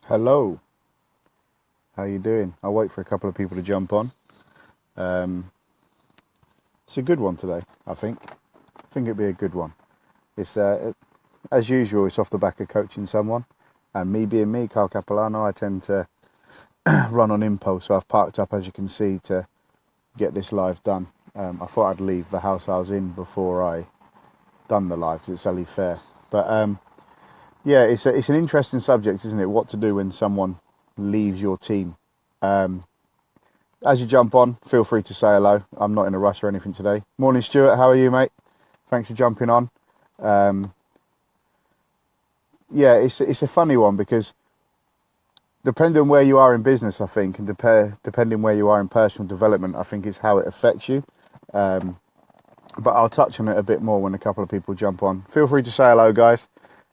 Hello, how you doing? I'll wait for a couple of people to jump on. It's a good one today, I think. I think it'll be a good one. It's as usual, it's off the back of coaching someone, and me being me, Carl Capilano, I tend to run on impulse. So I've parked up, as you can see, to get this live done. I thought I'd leave the house I was in before I done the live, because it's only fair. But yeah, it's an interesting subject, isn't it? What to do when someone leaves your team. As you jump on, feel free to say hello. I'm not in a rush or anything today. Morning, Stuart. How are you, mate? Thanks for jumping on. Yeah, it's a funny one because depending on where you are in business, I think, and depending where you are in personal development, I think is how it affects you. But I'll touch on it a bit more when a couple of people jump on. Feel free to say hello, guys.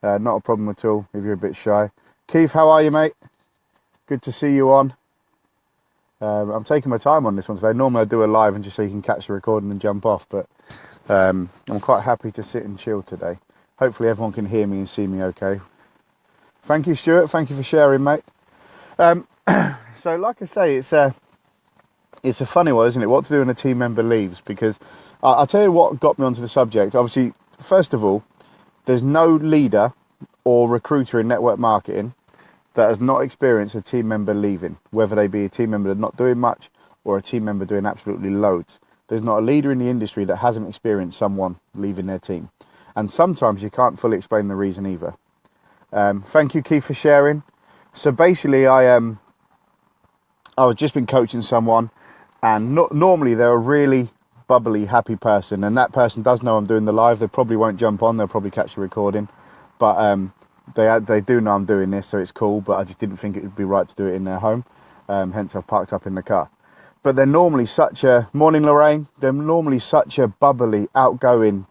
Not a problem at all if you're a bit shy. Keith, how are you, mate? Good to see you on. I'm taking my time on this one today. Normally I do a live and just so you can catch the recording and jump off, but I'm quite happy to sit and chill today. Hopefully everyone can hear me and see me okay. Thank you, Stuart. Thank you for sharing, mate. So like I say, it's a funny one, isn't it? What to do when a team member leaves? Because I'll tell you what got me onto the subject. Obviously, first of all, there's no leader or recruiter in network marketing that has not experienced a team member leaving, whether they be a team member not doing much or a team member doing absolutely loads. There's not a leader in the industry that hasn't experienced someone leaving their team. And sometimes you can't fully explain the reason either. Thank you, Keith, for sharing. So basically, I've just been coaching someone, and normally they're a really bubbly, happy person, and that person does know I'm doing the live. They probably won't jump on, they'll probably catch the recording, but they do know I'm doing this, so it's cool, but I just didn't think it would be right to do it in their home, hence I've parked up in the car. But they're normally morning Lorraine, they're normally such a bubbly, outgoing,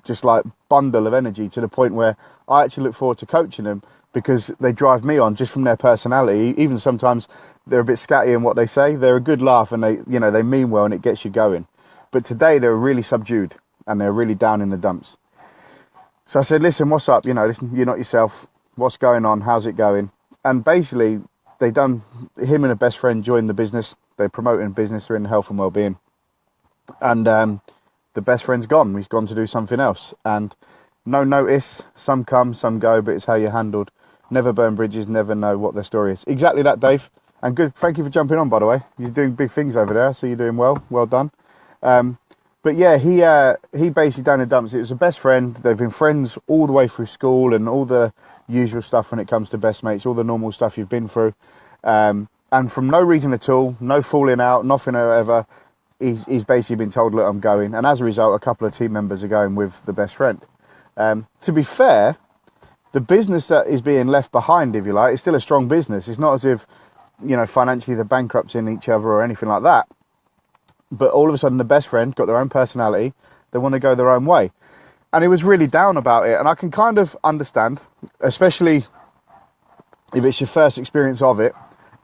just like bundle of energy, to the point where I actually look forward to coaching them because they drive me on just from their personality. Even sometimes they're a bit scatty in what they say. They're a good laugh and they mean well and it gets you going. But today they're really subdued and they're really down in the dumps. So I said, listen, what's up? Listen, you're not yourself. What's going on? How's it going? And basically, him and a best friend joined the business. They're promoting business. They're in health and well-being. And the best friend's gone. He's gone to do something else. And no notice. Some come, some go, but it's how you're handled. Never burn bridges, never know what their story is. Exactly that, Dave. And good. Thank you for jumping on, by the way. You're doing big things over there, so you're doing well. Well done. But yeah, he basically down in the dumps. It was a best friend. They've been friends all the way through school and all the usual stuff when it comes to best mates, all the normal stuff you've been through. And from no reason at all, no falling out, nothing or whatever, he's basically been told, look, I'm going. And as a result, a couple of team members are going with the best friend. To be fair, the business that is being left behind, if you like, is still a strong business. It's not as if, financially they're bankrupting each other or anything like that. But all of a sudden, the best friend got their own personality. They want to go their own way. And he was really down about it. And I can kind of understand, especially if it's your first experience of it,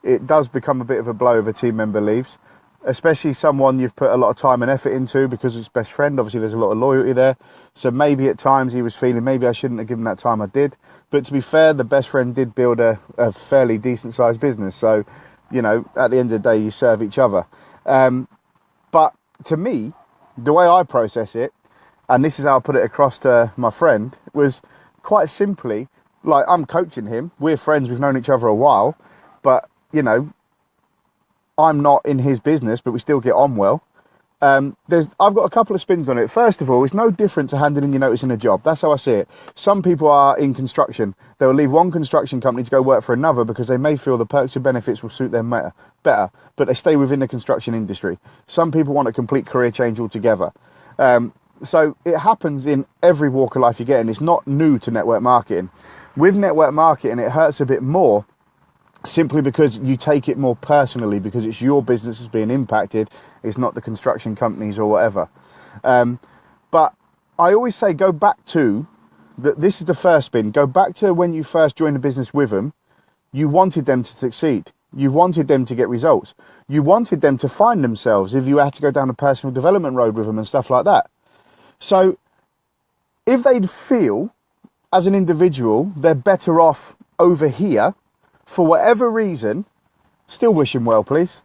it does become a bit of a blow if a team member leaves, especially someone you've put a lot of time and effort into because it's best friend. Obviously, there's a lot of loyalty there. So maybe at times he was feeling, maybe I shouldn't have given that time. I did. But to be fair, the best friend did build a fairly decent sized business. So, at the end of the day, you serve each other. But to me, the way I process it, and this is how I put it across to my friend, was quite simply, like, I'm coaching him. We're friends. We've known each other a while. But, I'm not in his business, but we still get on well. I've got a couple of spins on it. First of all, it's no different to handing in your notice in a job. That's how I see it. Some people are in construction. They'll leave one construction company to go work for another because they may feel the perks and benefits will suit them better, but they stay within the construction industry. Some people want a complete career change altogether. So it happens in every walk of life you get in. It's not new to network marketing. With network marketing, it hurts a bit more simply because you take it more personally because it's your business that's being impacted. It's not the construction companies or whatever. But I always say go back to, this is the first spin, go back to when you first joined the business with them. You wanted them to succeed. You wanted them to get results. You wanted them to find themselves if you had to go down a personal development road with them and stuff like that. So if they'd feel as an individual they're better off over here for whatever reason, still wish them well, please.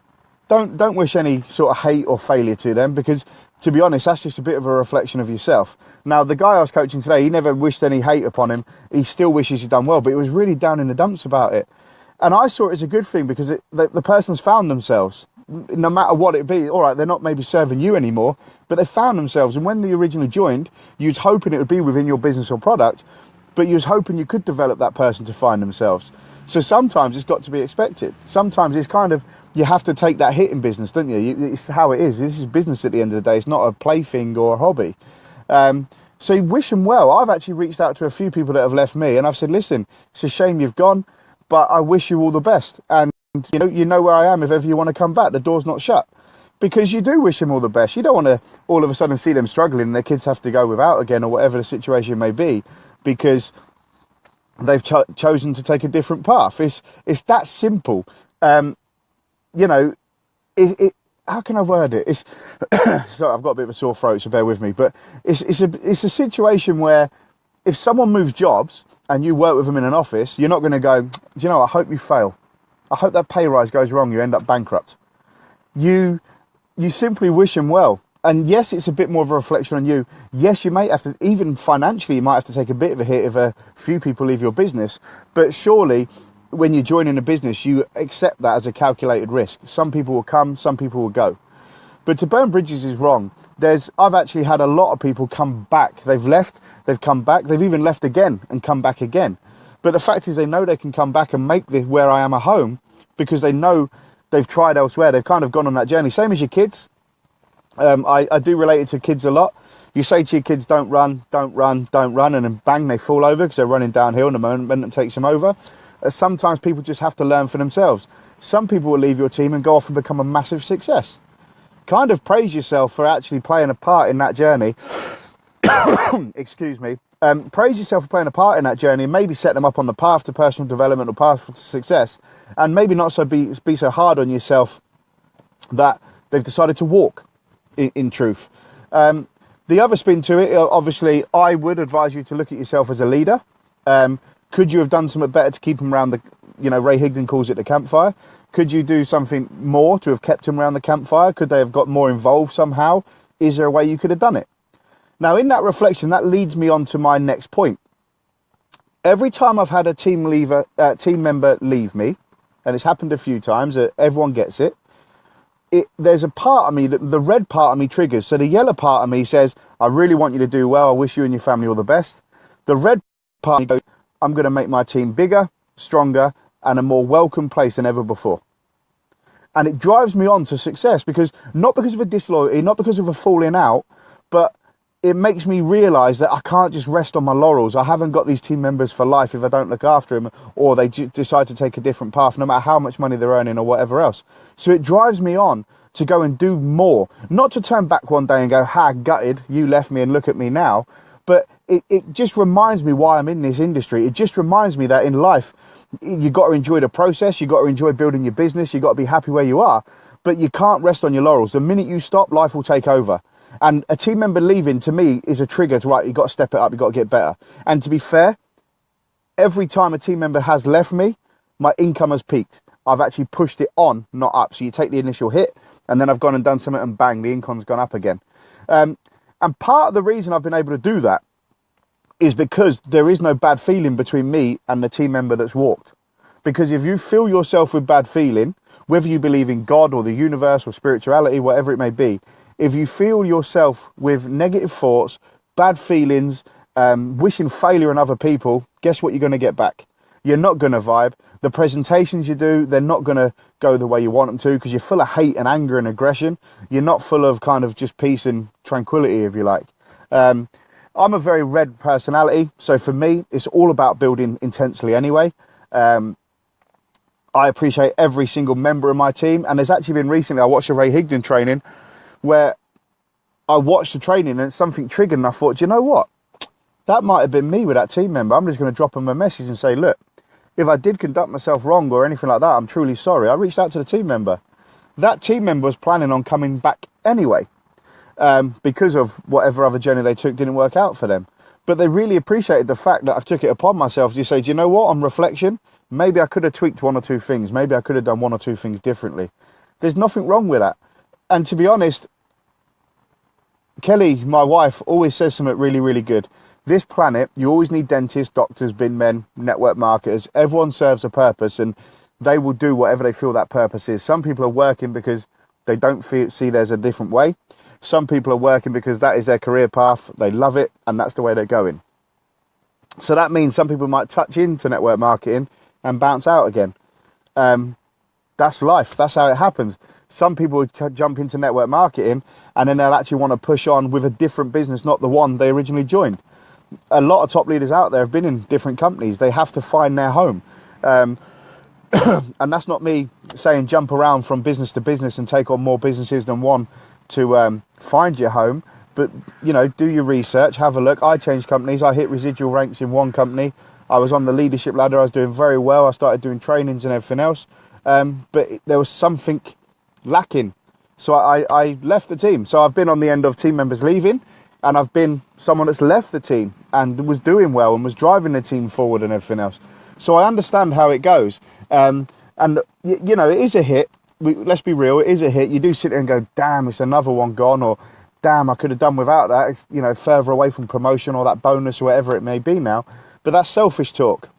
Don't wish any sort of hate or failure to them, because to be honest, that's just a bit of a reflection of yourself. Now, the guy I was coaching today, he never wished any hate upon him. He still wishes he'd done well, but he was really down in the dumps about it. And I saw it as a good thing, because the person's found themselves. No matter what it be, all right, they're not maybe serving you anymore, but they found themselves. And when they originally joined, you was hoping it would be within your business or product, but you was hoping you could develop that person to find themselves. So sometimes it's got to be expected. Sometimes it's kind of, you have to take that hit in business, don't you? It's how it is. This is business at the end of the day. It's not a plaything or a hobby. So wish them well. I've actually reached out to a few people that have left me, and I've said, listen, it's a shame you've gone, but I wish you all the best. And you know where I am if ever you want to come back. The door's not shut. Because you do wish them all the best. You don't want to all of a sudden see them struggling and their kids have to go without again, or whatever the situation may be, because they've chosen to take a different path. It's that simple. How can I word it? It's sorry, I've got a bit of a sore throat, so bear with me. But it's a situation where if someone moves jobs and you work with them in an office, you're not going to go, do you know, I hope you fail. I hope that pay rise goes wrong. You end up bankrupt. You simply wish them well. And yes, it's a bit more of a reflection on you. Yes, you may have to, even financially, you might have to take a bit of a hit if a few people leave your business. But surely, when you're joining a business, you accept that as a calculated risk. Some people will come, some people will go. But to burn bridges is wrong. I've actually had a lot of people come back. They've left, they've come back, they've even left again and come back again. But the fact is, they know they can come back and make where I am a home, because they know they've tried elsewhere. They've kind of gone on that journey. Same as your kids. I do relate it to kids a lot. You say to your kids, don't run, don't run, don't run, and then bang, they fall over because they're running downhill and the momentum takes them over. Sometimes people just have to learn for themselves. Some people will leave your team and go off and become a massive success. Kind of praise yourself for actually playing a part in that journey. Excuse me. Praise yourself for playing a part in that journey, and maybe set them up on the path to personal development or path to success, and maybe not so be so hard on yourself that they've decided to walk in truth. The other spin to it, obviously, I would advise you to look at yourself as a leader. Could you have done something better to keep them around Ray Higdon calls it the campfire. Could you do something more to have kept them around the campfire? Could they have got more involved somehow? Is there a way you could have done it? Now, in that reflection, that leads me on to my next point. Every time I've had a team member leave me, and it's happened a few times, everyone gets it, there's a part of me, the red part of me triggers. So the yellow part of me says, I really want you to do well. I wish you and your family all the best. The red part of me goes, I'm going to make my team bigger, stronger, and a more welcome place than ever before. And it drives me on to success, not because of a disloyalty, not because of a falling out, but it makes me realise that I can't just rest on my laurels. I haven't got these team members for life if I don't look after them, or they decide to take a different path, no matter how much money they're earning or whatever else. So it drives me on to go and do more. Not to turn back one day and go, gutted, you left me and look at me now. But it just reminds me why I'm in this industry. It just reminds me that in life, you've got to enjoy the process. You've got to enjoy building your business. You've got to be happy where you are. But you can't rest on your laurels. The minute you stop, life will take over. And a team member leaving, to me, is a trigger to, right, you've got to step it up, you've got to get better. And to be fair, every time a team member has left me, my income has peaked. I've actually pushed it on, not up. So you take the initial hit, and then I've gone and done something, and bang, the income's gone up again. And part of the reason I've been able to do that is because there is no bad feeling between me and the team member that's walked. Because if you fill yourself with bad feeling, whether you believe in God or the universe or spirituality, whatever it may be, if you feel yourself with negative thoughts, bad feelings, wishing failure on other people, guess what you're going to get back? You're not going to vibe. The presentations you do, they're not going to go the way you want them to, because you're full of hate and anger and aggression. You're not full of kind of just peace and tranquility, if you like. I'm a very red personality, so for me, it's all about building intensely anyway. I appreciate every single member of my team, and there's actually been recently, I watched a Ray Higdon training, where I watched the training and something triggered, and I thought, do you know what? That might have been me with that team member. I'm just going to drop him a message and say, look, if I did conduct myself wrong or anything like that, I'm truly sorry. I reached out to the team member. That team member was planning on coming back anyway, because of whatever other journey they took didn't work out for them. But they really appreciated the fact that I took it upon myself to say, do you know what? On reflection, maybe I could have tweaked one or two things. Maybe I could have done one or two things differently. There's nothing wrong with that. And to be honest, Kelly, my wife, always says something really, really good. This planet, you always need dentists, doctors, bin men, network marketers. Everyone serves a purpose, and they will do whatever they feel that purpose is. Some people are working because they don't see there's a different way. Some people are working because that is their career path. They love it, and that's the way they're going. So that means some people might touch into network marketing and bounce out again. That's life. That's how it happens. Some people jump into network marketing and then they'll actually want to push on with a different business, not the one they originally joined. A lot of top leaders out there have been in different companies. They have to find their home. And that's not me saying jump around from business to business and take on more businesses than one to find your home. But, you know, do your research, have a look. I changed companies. I hit residual ranks in one company. I was on the leadership ladder. I was doing very well. I started doing trainings and everything else. But there was something lacking. So I left the team. So I've been on the end of team members leaving, and I've been someone that's left the team and was doing well and was driving the team forward and everything else. So I understand how it goes. And, you know, it is a hit. Let's be real, it is a hit. You do sit there and go, damn, it's another one gone, or damn, I could have done without that. It's, you know, further away from promotion or that bonus or whatever it may be now. But that's selfish talk.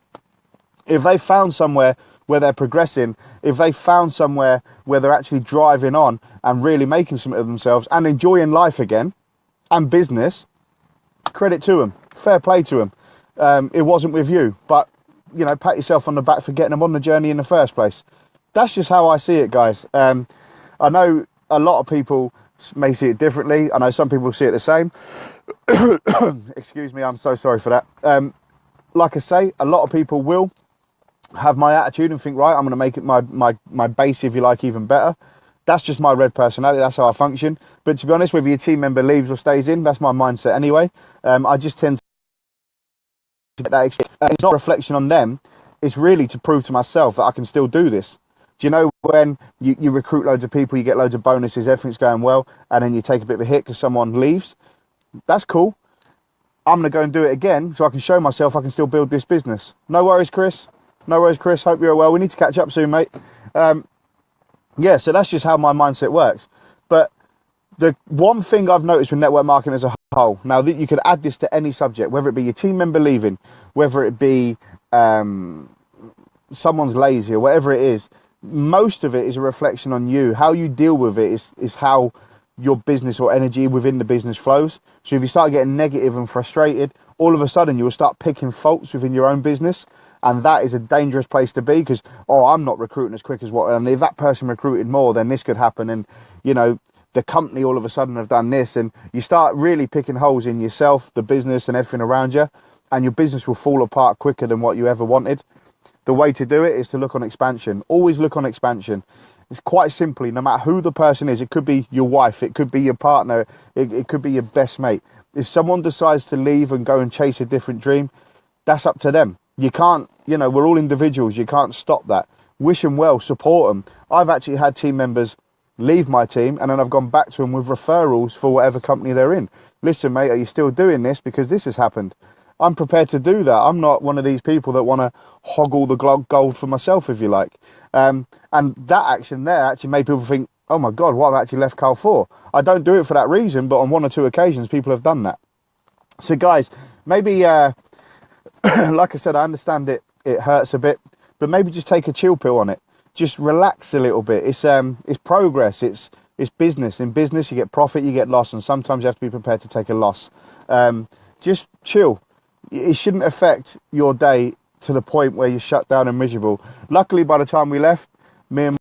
If they found somewhere where they're progressing, if they found somewhere where they're actually driving on and really making something of themselves and enjoying life again and business, credit to them, fair play to them. It wasn't with you, but, you know, pat yourself on the back for getting them on the journey in the first place. That's just how I see it, guys. I know a lot of people may see it differently. I know some people see it the same. Excuse me, I'm so sorry for that. Like I say, a lot of people will have my attitude and think, right, I'm going to make it my base, if you like, even better. That's just my red personality. That's how I function. But to be honest, whether your team member leaves or stays in, that's my mindset anyway. I just tend to get that experience. It's not a reflection on them. It's really to prove to myself that I can still do this. Do you know when you recruit loads of people, you get loads of bonuses, everything's going well, and then you take a bit of a hit because someone leaves? That's cool. I'm going to go and do it again so I can show myself I can still build this business. No worries, Chris. No worries, Chris. Hope you're well. We need to catch up soon, mate. Yeah, so that's just how my mindset works. But the one thing I've noticed with network marketing as a whole, now that you could add this to any subject, whether it be your team member leaving, whether it be someone's lazy or whatever it is, most of it is a reflection on you. How you deal with it is how your business or energy within the business flows. So if you start getting negative and frustrated, all of a sudden you will start picking faults within your own business. And that is a dangerous place to be because, I'm not recruiting as quick as what, and if that person recruited more, then this could happen. And, you know, the company all of a sudden have done this, and you start really picking holes in yourself, the business and everything around you, and your business will fall apart quicker than what you ever wanted. The way to do it is to look on expansion. Always look on expansion. It's quite simply, no matter who the person is, it could be your wife, it could be your partner, it could be your best mate. If someone decides to leave and go and chase a different dream, that's up to them. You can't, you know, we're all individuals. You can't stop that. Wish them well, support them. I've actually had team members leave my team and then I've gone back to them with referrals for whatever company they're in. Listen, mate, are you still doing this? Because this has happened. I'm prepared to do that. I'm not one of these people that want to hog all the gold for myself, if you like. And that action there actually made people think, oh my God, what have I actually left Carl for? I don't do it for that reason, but on one or two occasions, people have done that. So guys, maybe, like I said, I understand it hurts a bit, but maybe just take a chill pill on it. Just relax a little bit. It's progress. It's business. In business, you get profit, you get loss, and sometimes you have to be prepared to take a loss. Just chill. It shouldn't affect your day to the point where you're shut down and miserable. Luckily, by the time we left, me and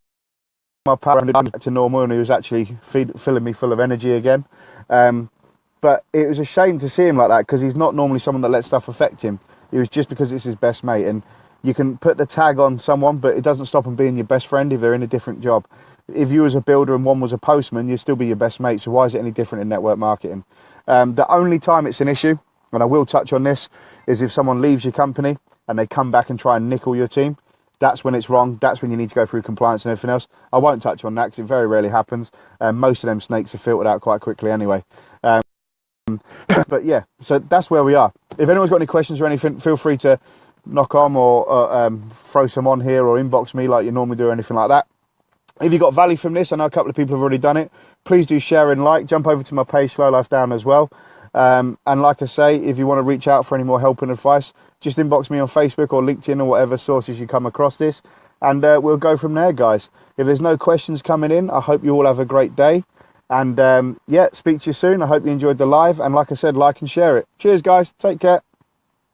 my partner went back to normal, and he was actually filling me full of energy again. But it was a shame to see him like that because he's not normally someone that lets stuff affect him. It was just because it's his best mate, and you can put the tag on someone, but it doesn't stop them being your best friend if they're in a different job. If you was a builder and one was a postman, you'd still be your best mate. So why is it any different in network marketing? The only time it's an issue, and I will touch on this, is if someone leaves your company and they come back and try and nickel your team. That's when it's wrong. That's when you need to go through compliance and everything else. I won't touch on that because it very rarely happens. Most of them snakes are filtered out quite quickly anyway. But yeah, so that's where we are. If anyone's got any questions or anything, feel free to knock on or throw some on here or inbox me like you normally do or anything like that. If you got value from this, I know a couple of people have already done it, please do share and like. Jump over to my page, Slow Life Down, as well. And like I say, if you want to reach out for any more help and advice, just inbox me on Facebook or LinkedIn or whatever sources you come across this, and we'll go from there, guys. If there's no questions coming in, I hope you all have a great day. And yeah, speak to you soon. I hope you enjoyed the live. And like I said, like and share it. Cheers, guys. Take care.